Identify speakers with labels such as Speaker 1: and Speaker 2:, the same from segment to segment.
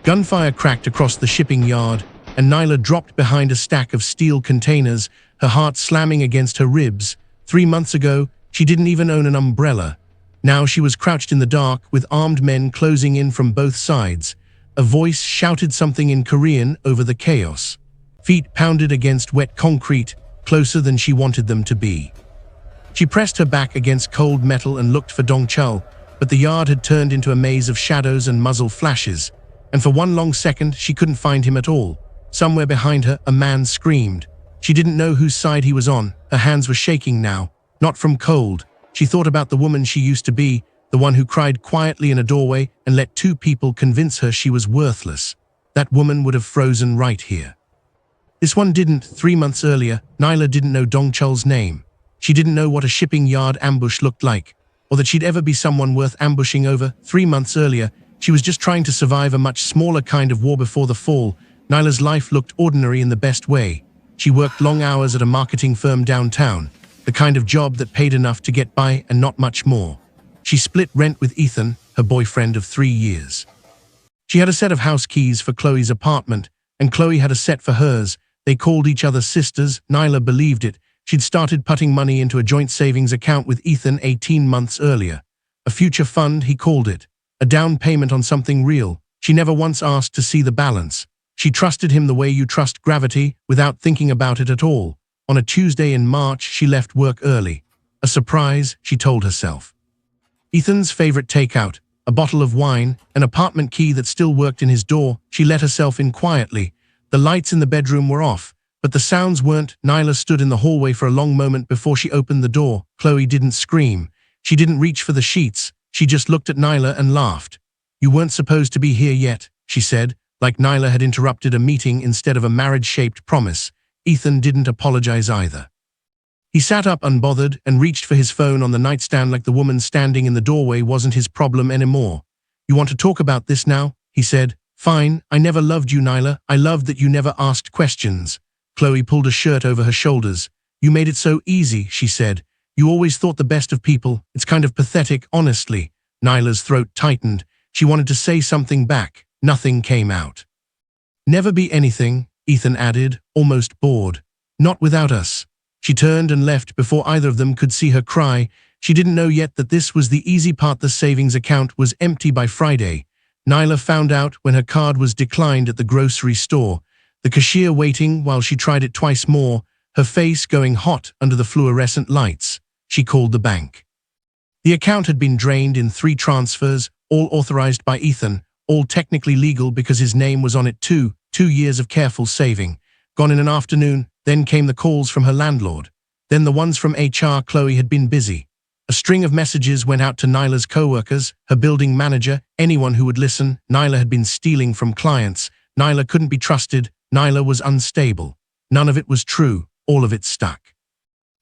Speaker 1: Gunfire cracked across the shipping yard, and Nyla dropped behind a stack of steel containers, her heart slamming against her ribs. 3 months ago, she didn't even own an umbrella. Now she was crouched in the dark with armed men closing in from both sides. A voice shouted something in Korean over the chaos. Feet pounded against wet concrete, closer than she wanted them to be. She pressed her back against cold metal and looked for Dong-chul, but the yard had turned into a maze of shadows and muzzle flashes, and for one long second she couldn't find him at all. Somewhere behind her, a man screamed. She didn't know whose side he was on. Her hands were shaking now, not from cold. She thought about the woman she used to be, the one who cried quietly in a doorway and let 2 people convince her she was worthless. That woman would have frozen right here. This one didn't. 3 months earlier, Nyla didn't know Dong-chul's name. She didn't know what a shipping yard ambush looked like, or that she'd ever be someone worth ambushing over. 3 months earlier, she was just trying to survive a much smaller kind of war before the fall. Nyla's life looked ordinary in the best way. She worked long hours at a marketing firm downtown, the kind of job that paid enough to get by and not much more. She split rent with Ethan, her boyfriend of 3 years. She had a set of house keys for Chloe's apartment, and Chloe had a set for hers. They called each other sisters. Nyla believed it. She'd started putting money into a joint savings account with Ethan 18 months earlier. A future fund, he called it. A down payment on something real. She never once asked to see the balance. She trusted him the way you trust gravity, without thinking about it at all. On a Tuesday in March, she left work early. A surprise, she told herself. Ethan's favorite takeout, a bottle of wine, an apartment key that still worked in his door. She let herself in quietly. The lights in the bedroom were off, but the sounds weren't. Nyla stood in the hallway for a long moment before she opened the door. Chloe didn't scream. She didn't reach for the sheets. She just looked at Nyla and laughed. "You weren't supposed to be here yet," she said, like Nyla had interrupted a meeting instead of a marriage-shaped promise. Ethan didn't apologize either. He sat up unbothered and reached for his phone on the nightstand like the woman standing in the doorway wasn't his problem anymore. "You want to talk about this now?" he said. "Fine, I never loved you, Nyla. I loved that you never asked questions." Chloe pulled a shirt over her shoulders. "You made it so easy," she said. "You always thought the best of people. It's kind of pathetic, honestly." Nyla's throat tightened. She wanted to say something back. Nothing came out. "Never be anything," Ethan added, almost bored. "Not without us." She turned and left before either of them could see her cry. She didn't know yet that this was the easy part. The savings account was empty by Friday. Nyla found out when her card was declined at the grocery store. The cashier waiting while she tried it twice more, her face going hot under the fluorescent lights. She called the bank. The account had been drained in 3 transfers, all authorized by Ethan, all technically legal because his name was on it too. 2 years of careful saving. Gone in an afternoon. Then came the calls from her landlord. Then the ones from HR. Chloe had been busy. A string of messages went out to Nyla's co-workers, her building manager, anyone who would listen. Nyla had been stealing from clients. Nyla couldn't be trusted. Nyla was unstable. None of it was true. All of it stuck.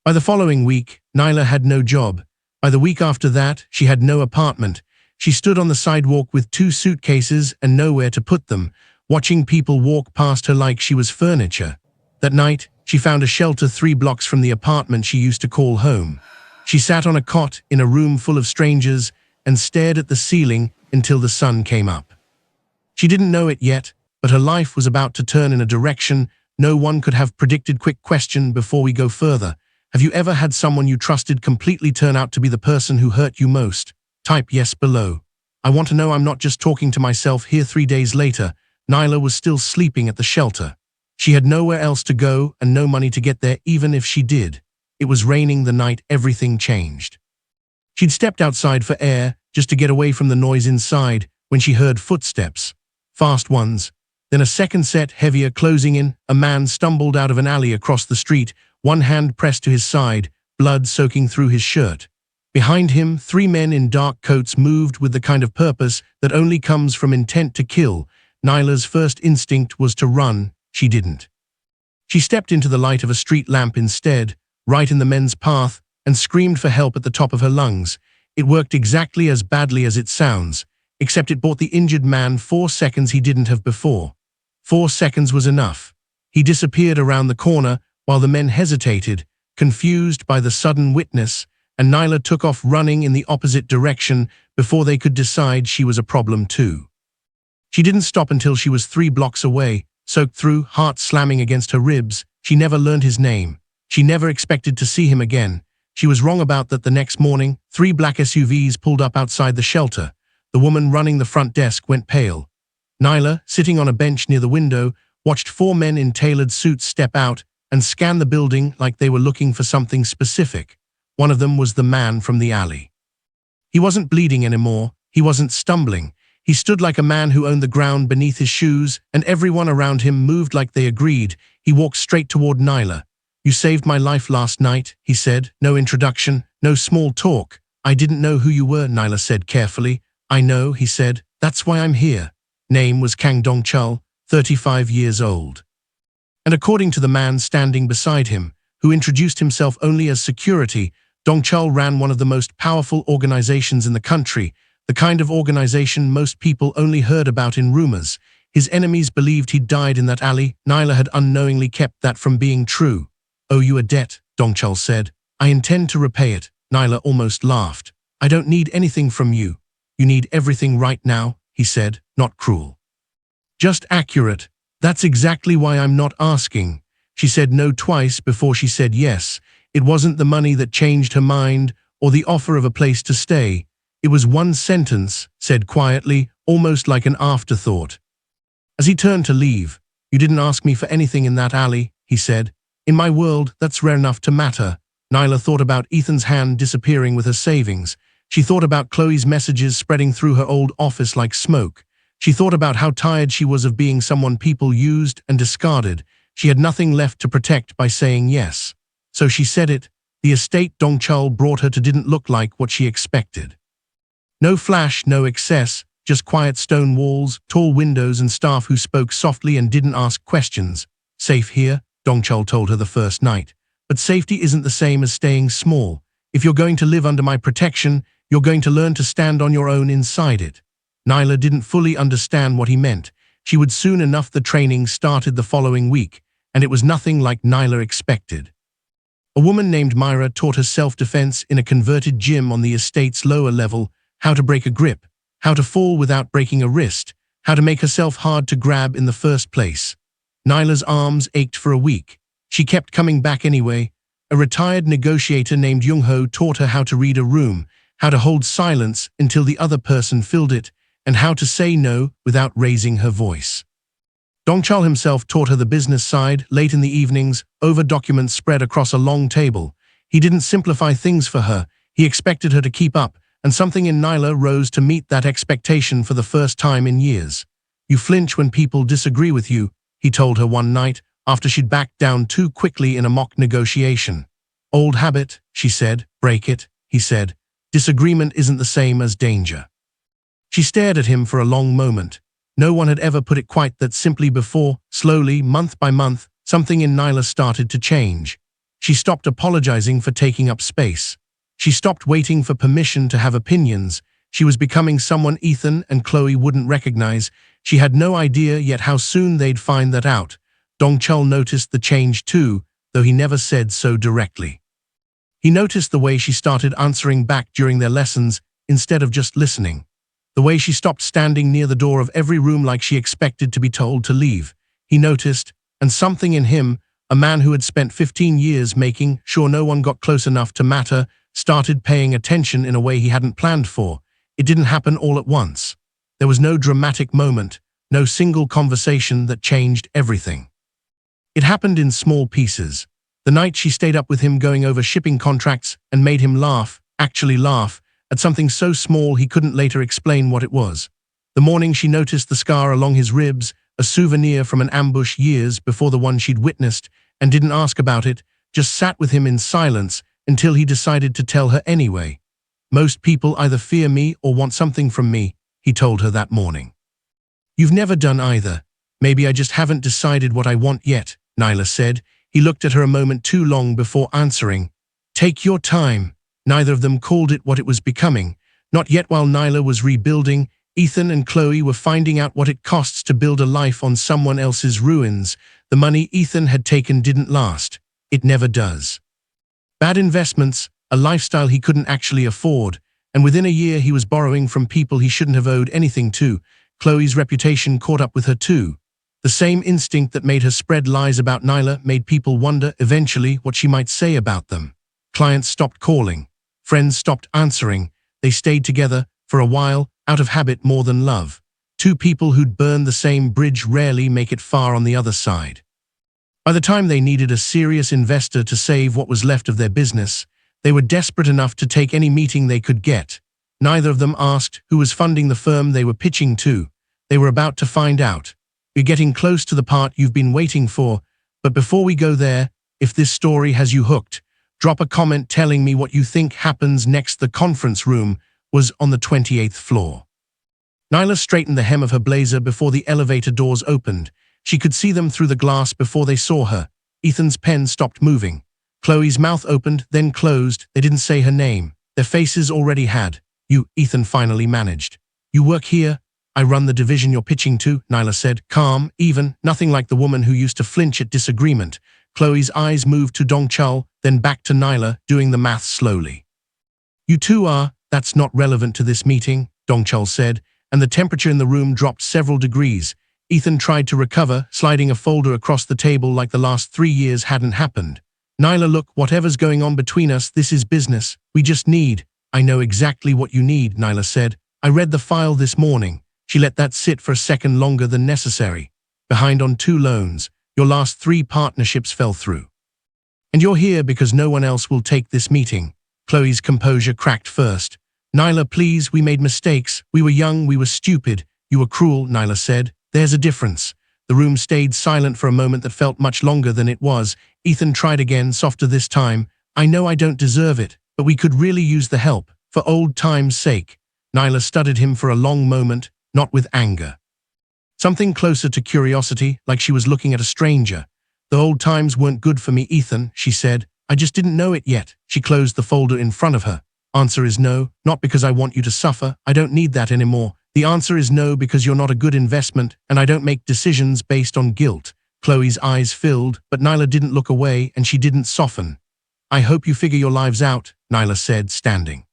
Speaker 1: By the following week, Nyla had no job. By the week after that, she had no apartment. She stood on the sidewalk with 2 suitcases and nowhere to put them, watching people walk past her like she was furniture. That night, she found a shelter 3 blocks from the apartment she used to call home. She sat on a cot in a room full of strangers and stared at the ceiling until the sun came up. She didn't know it yet, but her life was about to turn in a direction no one could have predicted. Quick question before we go further. Have you ever had someone you trusted completely turn out to be the person who hurt you most? Type yes below. I want to know I'm not just talking to myself here. 3 days later, Nyla was still sleeping at the shelter. She had nowhere else to go and no money to get there even if she did. It was raining the night everything changed. She'd stepped outside for air, just to get away from the noise inside, when she heard footsteps. Fast ones. Then a second set, heavier, closing in. A man stumbled out of an alley across the street, one hand pressed to his side, blood soaking through his shirt. Behind him, 3 men in dark coats moved with the kind of purpose that only comes from intent to kill. Nyla's first instinct was to run. She didn't. She stepped into the light of a street lamp instead, right in the men's path, and screamed for help at the top of her lungs. It worked exactly as badly as it sounds, except it bought the injured man 4 seconds he didn't have before. 4 seconds was enough. He disappeared around the corner while the men hesitated, confused by the sudden witness, and Nyla took off running in the opposite direction before they could decide she was a problem too. She didn't stop until she was 3 blocks away, soaked through, heart slamming against her ribs. She never learned his name. She never expected to see him again. She was wrong about that. The next morning, 3 black SUVs pulled up outside the shelter. The woman running the front desk went pale. Nyla, sitting on a bench near the window, watched 4 men in tailored suits step out and scan the building like they were looking for something specific. One of them was the man from the alley. He wasn't bleeding anymore. He wasn't stumbling. He stood like a man who owned the ground beneath his shoes, and everyone around him moved like they agreed. He walked straight toward Nyla. "You saved my life last night," he said. No introduction, no small talk. "I didn't know who you were," Nyla said carefully. "I know," he said. "That's why I'm here." Name was Kang Dong-chul, 35 years old. And according to the man standing beside him, who introduced himself only as security, Dong-chul ran one of the most powerful organizations in the country, the kind of organization most people only heard about in rumors. His enemies believed he'd died in that alley. Nyla had unknowingly kept that from being true. "Owe you a debt," Dong-chul said. "I intend to repay it." Nyla almost laughed. "I don't need anything from you. You need everything right now," he said, not cruel. "Just accurate. That's exactly why I'm not asking." She said no twice before she said yes. It wasn't the money that changed her mind or the offer of a place to stay. It was one sentence, said quietly, almost like an afterthought. As he turned to leave, "You didn't ask me for anything in that alley," he said. "In my world, that's rare enough to matter." Nyla thought about Ethan's hand disappearing with her savings. She thought about Chloe's messages spreading through her old office like smoke. She thought about how tired she was of being someone people used and discarded. She had nothing left to protect by saying yes. So she said it. The estate Dong-chul brought her to didn't look like what she expected. No flash, no excess, just quiet stone walls, tall windows and staff who spoke softly and didn't ask questions. "Safe here," Dong-chul told her the first night. "But safety isn't the same as staying small. If you're going to live under my protection, you're going to learn to stand on your own inside it." Nyla didn't fully understand what he meant. She would soon enough. The training started the following week, and it was nothing like Nyla expected. A woman named Myra taught her self-defense in a converted gym on the estate's lower level, how to break a grip, how to fall without breaking a wrist, how to make herself hard to grab in the first place. Nyla's arms ached for a week. She kept coming back anyway. A retired negotiator named Jung-ho taught her how to read a room, how to hold silence until the other person filled it, and how to say no without raising her voice. Dong-chul himself taught her the business side. Late in the evenings, over documents spread across a long table. He didn't simplify things for her. He expected her to keep up, and something in Nyla rose to meet that expectation for the first time in years. "You flinch when people disagree with you," he told her one night, after she'd backed down too quickly in a mock negotiation. "Old habit," she said. "Break it," he said. "Disagreement isn't the same as danger." She stared at him for a long moment. No one had ever put it quite that simply before. Slowly, month by month, something in Nyla started to change. She stopped apologizing for taking up space. She stopped waiting for permission to have opinions. She was becoming someone Ethan and Chloe wouldn't recognize. She had no idea yet how soon they'd find that out. Dong-chul noticed the change too, though he never said so directly. He noticed the way she started answering back during their lessons instead of just listening. The way she stopped standing near the door of every room like she expected to be told to leave. He noticed, and something in him, a man who had spent 15 years making sure no one got close enough to matter, started paying attention in a way he hadn't planned for. It didn't happen all at once. There was no dramatic moment, no single conversation that changed everything. It happened in small pieces. The night she stayed up with him going over shipping contracts and made him laugh, actually laugh, at something so small he couldn't later explain what it was. The morning she noticed the scar along his ribs, a souvenir from an ambush years before the one she'd witnessed, and didn't ask about it, just sat with him in silence until he decided to tell her anyway. "Most people either fear me or want something from me," he told her that morning. "You've never done either. Maybe I just haven't decided what I want yet," Nyla said. He looked at her a moment too long before answering. "Take your time." Neither of them called it what it was becoming. Not yet. While Nyla was rebuilding, Ethan and Chloe were finding out what it costs to build a life on someone else's ruins. The money Ethan had taken didn't last. It never does. Bad investments, a lifestyle he couldn't actually afford, and within a year he was borrowing from people he shouldn't have owed anything to. Chloe's reputation caught up with her too. The same instinct that made her spread lies about Nyla made people wonder eventually what she might say about them. Clients stopped calling. Friends stopped answering. They stayed together, for a while, out of habit more than love. Two people who'd burned the same bridge rarely make it far on the other side. By the time they needed a serious investor to save what was left of their business, they were desperate enough to take any meeting they could get. Neither of them asked who was funding the firm they were pitching to. They were about to find out. We're getting close to the part you've been waiting for, but before we go there, if this story has you hooked, drop a comment telling me what you think happens next. The conference room was on the 28th floor. Nyla straightened the hem of her blazer before the elevator doors opened. She could see them through the glass before they saw her. Ethan's pen stopped moving. Chloe's mouth opened, then closed. They didn't say her name. Their faces already had. "You," Ethan finally managed. "You work here?" "I run the division you're pitching to," Nyla said, calm, even, nothing like the woman who used to flinch at disagreement. Chloe's eyes moved to Dong-chul, then back to Nyla, doing the math slowly. "You two are, that's not relevant to this meeting," Dong-chul said, and the temperature in the room dropped several degrees. Ethan tried to recover, sliding a folder across the table like the last 3 years hadn't happened. "Nyla, look, whatever's going on between us, this is business. We just need—" "I know exactly what you need," Nyla said. "I read the file this morning." She let that sit for a second longer than necessary. "Behind on 2 loans. Your last 3 partnerships fell through. And you're here because no one else will take this meeting." Chloe's composure cracked first. "Nyla, please, we made mistakes. We were young, we were stupid. You were cruel," Nyla said. "There's a difference." The room stayed silent for a moment that felt much longer than it was. Ethan tried again, softer this time. "I know I don't deserve it, but we could really use the help, for old time's sake." Nyla studied him for a long moment, not with anger. Something closer to curiosity, like she was looking at a stranger. "The old times weren't good for me, Ethan," she said. "I just didn't know it yet." She closed the folder in front of her. "Answer is no, not because I want you to suffer. I don't need that anymore. The answer is no because you're not a good investment, and I don't make decisions based on guilt." Chloe's eyes filled, but Nyla didn't look away and she didn't soften. "I hope you figure your lives out," Nyla said, standing.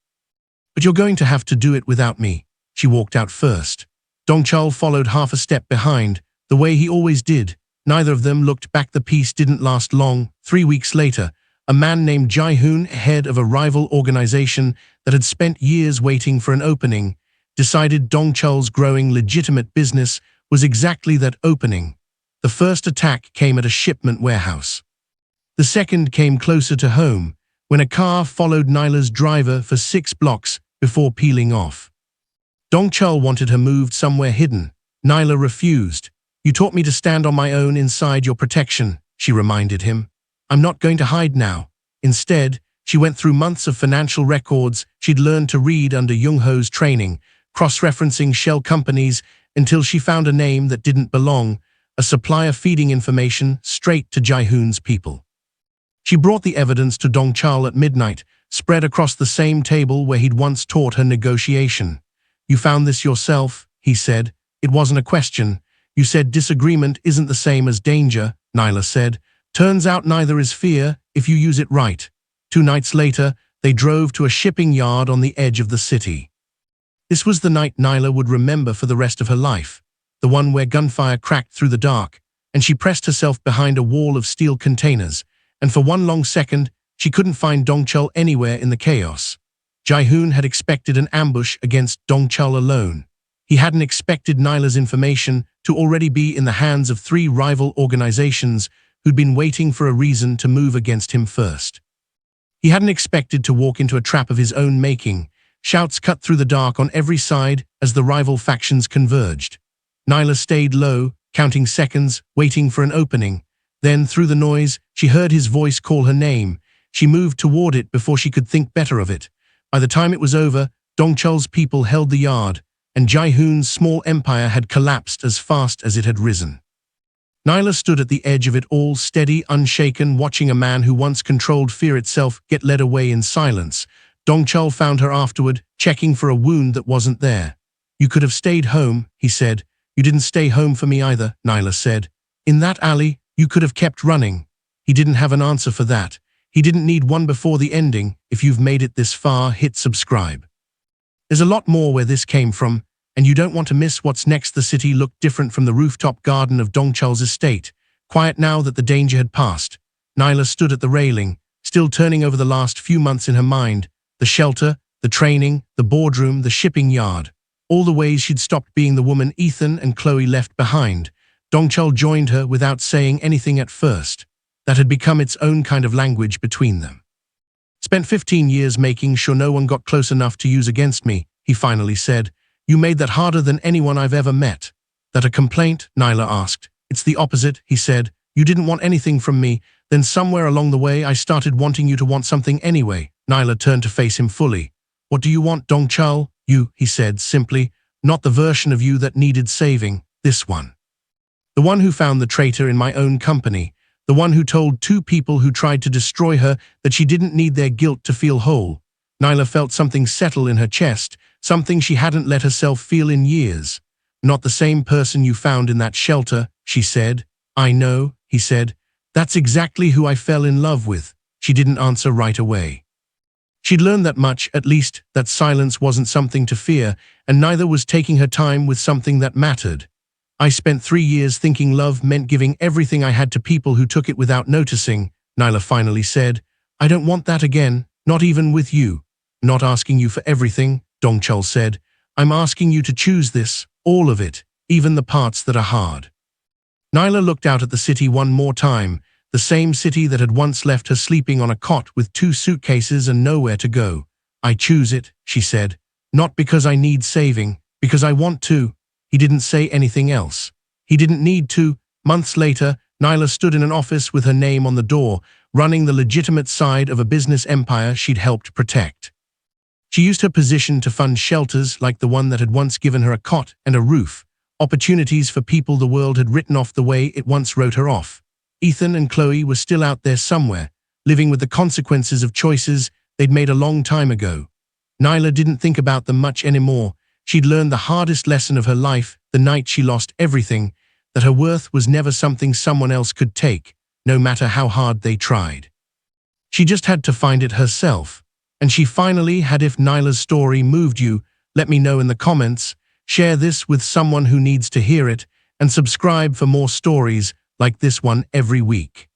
Speaker 1: "But you're going to have to do it without me." She walked out first. Dong-chul followed half a step behind, the way he always did. Neither of them looked back. The peace didn't last long. 3 weeks later, a man named Jae-hoon, head of a rival organization that had spent years waiting for an opening, decided Dong-chul's growing legitimate business was exactly that opening. The first attack came at a shipment warehouse. The second came closer to home, when a car followed Nyla's driver for 6 blocks before peeling off. Dong-chul wanted her moved somewhere hidden. Nyla refused. "You taught me to stand on my own inside your protection," she reminded him. "I'm not going to hide now." Instead, she went through months of financial records she'd learned to read under Jung-ho's training, cross-referencing shell companies until she found a name that didn't belong, a supplier feeding information straight to Jae-hoon's people. She brought the evidence to Dong-chul at midnight, spread across the same table where he'd once taught her negotiation. "You found this yourself," he said. "It wasn't a question. You said disagreement isn't the same as danger," Nyla said. "Turns out neither is fear if you use it right." 2 nights later, they drove to a shipping yard on the edge of the city. This was the night Nyla would remember for the rest of her life, the one where gunfire cracked through the dark, and she pressed herself behind a wall of steel containers, and for one long second, she couldn't find Dong-chul anywhere in the chaos. Jae-hoon had expected an ambush against Dong-chul alone. He hadn't expected Nyla's information to already be in the hands of 3 rival organizations who'd been waiting for a reason to move against him first. He hadn't expected to walk into a trap of his own making. Shouts cut through the dark on every side as the rival factions converged. Nyla stayed low, counting seconds, waiting for an opening. Then, through the noise, she heard his voice call her name. She moved toward it before she could think better of it. By the time it was over, Dong-chul's people held the yard, and Jae-hoon's small empire had collapsed as fast as it had risen. Nyla stood at the edge of it all, steady, unshaken, watching a man who once controlled fear itself get led away in silence. Dong-chul found her afterward, checking for a wound that wasn't there. "You could have stayed home," he said. "You didn't stay home for me either," Nyla said. "In that alley, you could have kept running." He didn't have an answer for that. He didn't need one before the ending. If you've made it this far, hit subscribe. There's a lot more where this came from, and you don't want to miss what's next. The city looked different from the rooftop garden of Dong-chul's estate. Quiet now that the danger had passed. Nyla stood at the railing, still turning over the last few months in her mind. The shelter, the training, the boardroom, the shipping yard. All the ways she'd stopped being the woman Ethan and Chloe left behind. Dong-chul joined her without saying anything at first. That had become its own kind of language between them. Spent 15 years making sure no one got close enough to use against me, he finally said. You made that harder than anyone I've ever met. That a complaint? Nyla asked. It's the opposite, he said. You didn't want anything from me. Then somewhere along the way I started wanting you to want something anyway. Nyla turned to face him fully. What do you want, Dong-chul? You, he said simply. Not the version of you that needed saving. This one. The one who found the traitor in my own company. The one who told two people who tried to destroy her that she didn't need their guilt to feel whole. Nyla felt something settle in her chest, something she hadn't let herself feel in years. Not the same person you found in that shelter, she said. I know, he said. That's exactly who I fell in love with. She didn't answer right away. She'd learned that much, at least, that silence wasn't something to fear, and neither was taking her time with something that mattered. I spent 3 years thinking love meant giving everything I had to people who took it without noticing, Nyla finally said. I don't want that again, not even with you. Not asking you for everything, Dong-chul said. I'm asking you to choose this, all of it, even the parts that are hard. Nyla looked out at the city one more time, the same city that had once left her sleeping on a cot with 2 suitcases and nowhere to go. I choose it, she said. Not because I need saving, because I want to. He didn't say anything else. He didn't need to. Months later, Nyla stood in an office with her name on the door, running the legitimate side of a business empire she'd helped protect. She used her position to fund shelters like the one that had once given her a cot and a roof, opportunities for people the world had written off the way it once wrote her off. Ethan and Chloe were still out there somewhere, living with the consequences of choices they'd made a long time ago. Nyla didn't think about them much anymore. She'd learned the hardest lesson of her life the night she lost everything, that her worth was never something someone else could take, no matter how hard they tried. She just had to find it herself. And she finally had. If Nyla's story moved you, let me know in the comments, share this with someone who needs to hear it, and subscribe for more stories like this one every week.